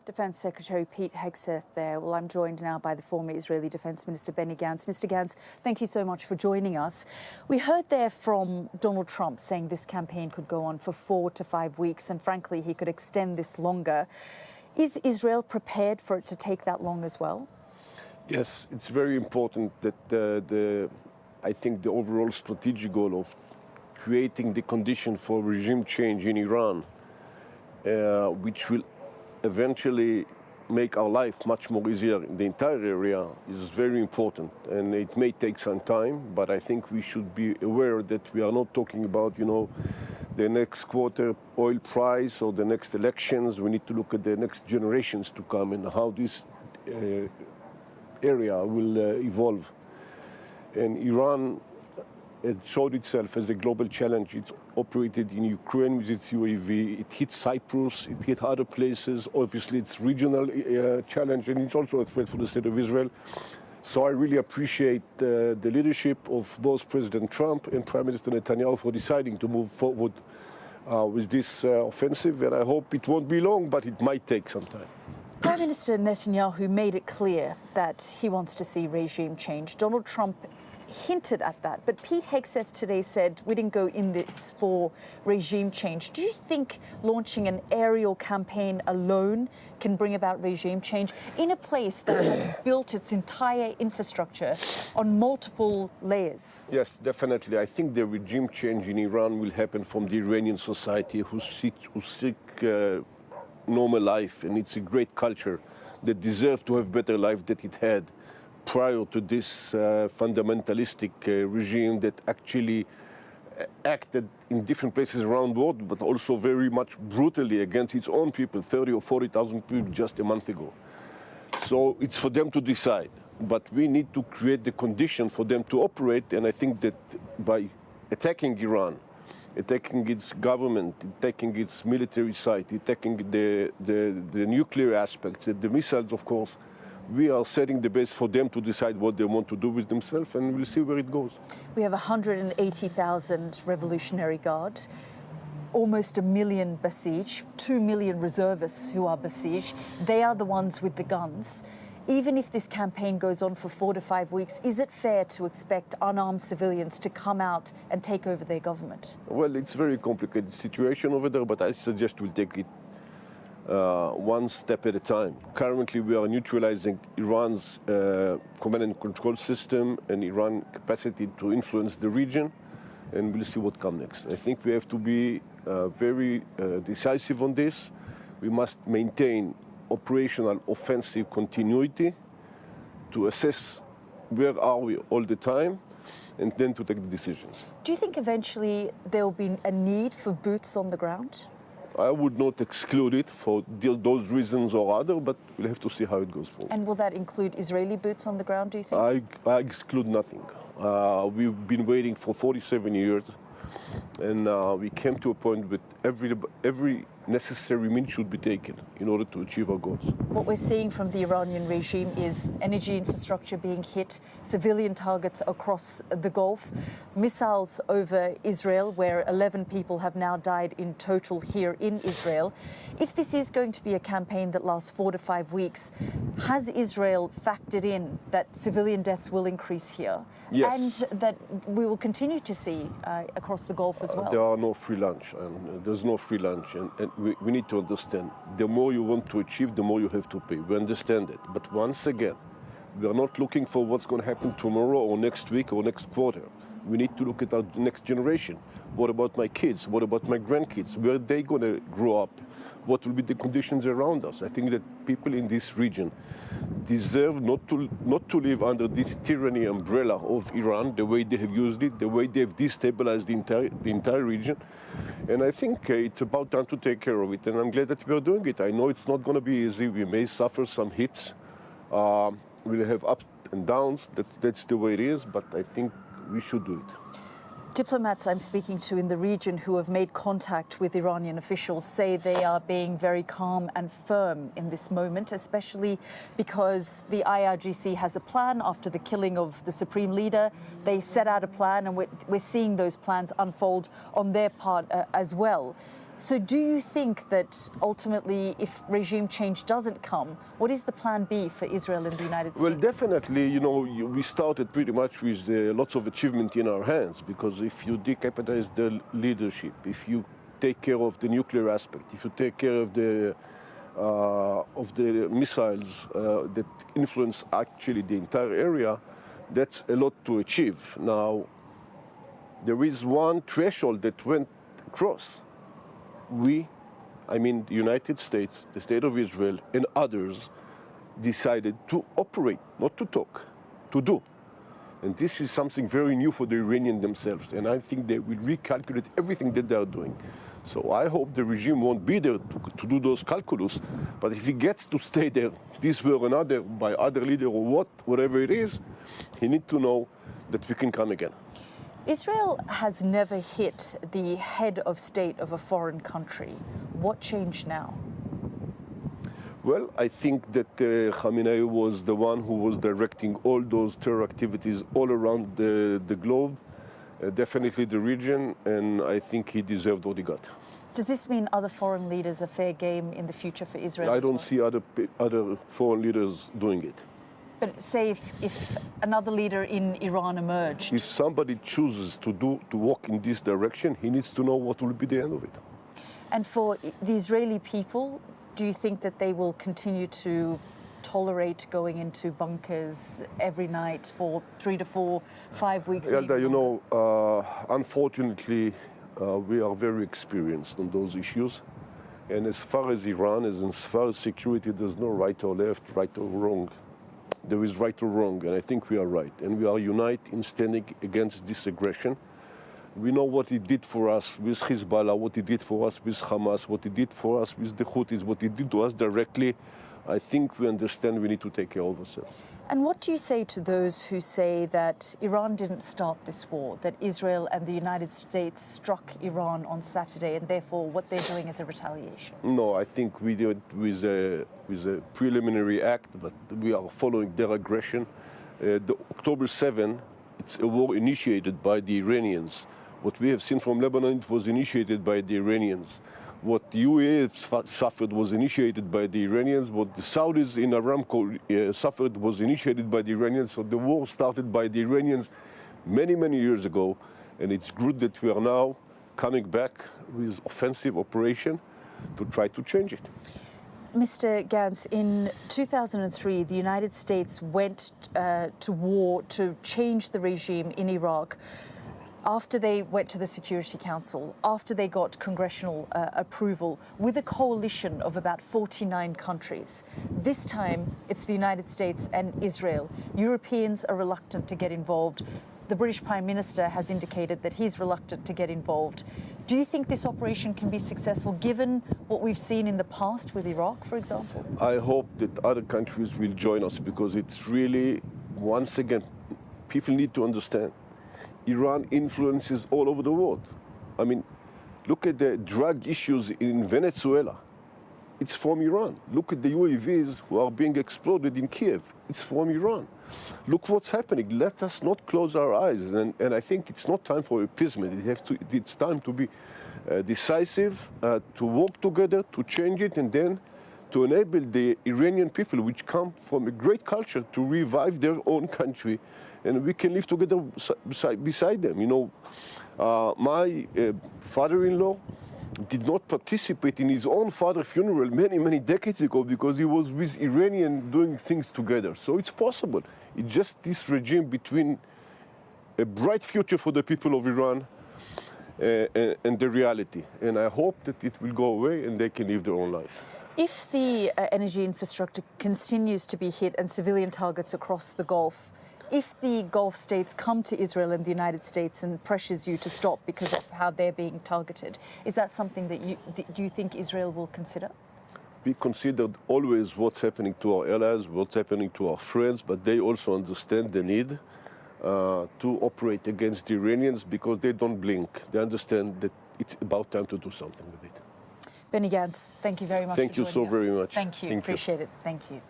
Defence Secretary Pete Hegseth there. Well, I'm joined now by the former Israeli Defence Minister Benny Gantz. Mr. Gantz, thank you so much for joining us. We heard there from Donald Trump saying this campaign could go on for 4 to 5 weeks, and frankly, he could extend this longer. Is Israel prepared for it to take that long as well? Yes, it's very important that I think the overall strategic goal of creating the condition for regime change in Iran, which will eventually make our life much more easier in the entire area, is very important. And it may take some time, but I think we should be aware that we are not talking about, the next quarter oil price or the next elections. We need to look at the next generations to come and how this area will evolve. And Iran, it showed itself as a global challenge. It operated in Ukraine with its UAV. It hit Cyprus. It hit other places. Obviously, it's regional challenge, and it's also a threat for the state of Israel. So I really appreciate the leadership of both President Trump and Prime Minister Netanyahu for deciding to move forward with this offensive. And I hope it won't be long, but it might take some time. Prime Minister Netanyahu made it clear that he wants to see regime change. Donald Trump hinted at that, but Pete Hegseth today said we didn't go in this for regime change. Do you think launching an aerial campaign alone can bring about regime change in a place that has built its entire infrastructure on multiple layers? Yes, definitely. I think the regime change in Iran will happen from the Iranian society who seek normal life, and it's a great culture that deserves to have better life than it had prior to this fundamentalistic regime that actually acted in different places around the world, but also very much brutally against its own people, 30 or 40,000 people just a month ago. So it's for them to decide, but we need to create the condition for them to operate, and I think that by attacking Iran, attacking its government, attacking its military site, attacking the nuclear aspects, the missiles, of course, we are setting the base for them to decide what they want to do with themselves, and we'll see where it goes. We have 180,000 Revolutionary Guard, almost 1 million Basij, 2 million reservists who are Basij. They are the ones with the guns. Even if this campaign goes on for 4 to 5 weeks, is it fair to expect unarmed civilians to come out and take over their government? Well, it's a very complicated situation over there, but I suggest we'll take it one step at a time. Currently, we are neutralizing Iran's command and control system and Iran's capacity to influence the region, and we'll see what comes next. I think we have to be very decisive on this. We must maintain operational offensive continuity to assess where are we all the time, and then to take the decisions. Do you think eventually there will be a need for boots on the ground? I would not exclude it for those reasons or other, but we'll have to see how it goes forward. And will that include Israeli boots on the ground, do you think? I exclude nothing. We've been waiting for 47 years, and we came to a point that every necessary means should be taken in order to achieve our goals. What we're seeing from the Iranian regime is energy infrastructure being hit, civilian targets across the Gulf, missiles over Israel, where 11 people have now died in total here in Israel. If this is going to be a campaign that lasts 4 to 5 weeks, has Israel factored in that civilian deaths will increase here? Yes. And that we will continue to see across the Gulf as well? There are no free lunch, and there's no free lunch, and we need to understand, the more you want to achieve, the more you have to pay. We understand it. But once again, we are not looking for what's going to happen tomorrow or next week or next quarter. We need to look at our next generation. What about my kids? What about my grandkids? Where are they going to grow up? What will be the conditions around us? I think that people in this region deserve not to live under this tyranny umbrella of Iran, the way they have used it, the way they have destabilized the entire region. And I think it's about time to take care of it, and I'm glad that we are doing it. I know it's not going to be easy. We may suffer some hits. We'll have ups and downs. That's the way it is, but I think we should do it. Diplomats I'm speaking to in the region who have made contact with Iranian officials say they are being very calm and firm in this moment, especially because the IRGC has a plan after the killing of the supreme leader. They set out a plan, and we're seeing those plans unfold on their part as well. So do you think that ultimately, if regime change doesn't come, what is the plan B for Israel and the United States? Well, definitely, we started pretty much with lots of achievement in our hands, because if you decapitalize the leadership, if you take care of the nuclear aspect, if you take care of the missiles that influence actually the entire area, that's a lot to achieve. Now, there is one threshold that went across. The United States, the State of Israel, and others decided to operate, not to talk, to do. And this is something very new for the Iranians themselves. And I think they will recalculate everything that they are doing. So I hope the regime won't be there to do those calculus. But if he gets to stay there this way or another by other leader or whatever it is, he needs to know that we can come again. Israel has never hit the head of state of a foreign country. What changed now? Well, I think that Khamenei was the one who was directing all those terror activities all around the globe, definitely the region, and I think he deserved what he got. Does this mean other foreign leaders are fair game in the future for Israel? I don't see other foreign leaders doing it. But say if another leader in Iran emerged? If somebody chooses to walk in this direction, he needs to know what will be the end of it. And for the Israeli people, do you think that they will continue to tolerate going into bunkers every night for 3 to 4, 5 weeks? Yalda, unfortunately, we are very experienced on those issues. And as far as Iran, as far as security, there's no right or left, right or wrong. There is right or wrong, and I think we are right. And we are united in standing against this aggression. We know what he did for us with Hezbollah, what he did for us with Hamas, what he did for us with the Houthis, what he did to us directly. I think we understand we need to take care of ourselves. And what do you say to those who say that Iran didn't start this war, that Israel and the United States struck Iran on Saturday, and therefore what they're doing is a retaliation? No, I think we did it with a preliminary act, but we are following their aggression. The October 7, it's a war initiated by the Iranians. What we have seen from Lebanon, it was initiated by the Iranians. What the UAE suffered was initiated by the Iranians. What the Saudis in Aramco suffered was initiated by the Iranians. So the war started by the Iranians many, many years ago. And it's good that we are now coming back with offensive operation to try to change it. Mr. Gantz, in 2003, the United States went to war to change the regime in Iraq. After they went to the Security Council, after they got congressional approval, with a coalition of about 49 countries. This time, it's the United States and Israel. Europeans are reluctant to get involved. The British Prime Minister has indicated that he's reluctant to get involved. Do you think this operation can be successful, given what we've seen in the past with Iraq, for example? I hope that other countries will join us, because it's really, once again, people need to understand. Iran influences all over the world. I mean, look at the drug issues in Venezuela. It's from Iran. Look at the UAVs who are being exploded in Kiev. It's from Iran. Look what's happening. Let us not close our eyes. And I think it's not time for appeasement. It's time to be decisive, to work together, to change it, and then to enable the Iranian people, which come from a great culture, to revive their own country. And we can live together beside them. My father-in-law did not participate in his own father's funeral many, many decades ago, because he was with Iranian doing things together. So it's possible. It's just this regime between a bright future for the people of Iran and the reality. And I hope that it will go away and they can live their own life. If the energy infrastructure continues to be hit and civilian targets across the Gulf, if the Gulf states come to Israel and the United States and pressures you to stop because of how they're being targeted, is that something that you think Israel will consider? We considered always what's happening to our allies, what's happening to our friends, but they also understand the need to operate against the Iranians, because they don't blink. They understand that it's about time to do something with it. Benny Gantz, thank you very much. Thank you so very much. Thank you. Appreciate it. Thank you.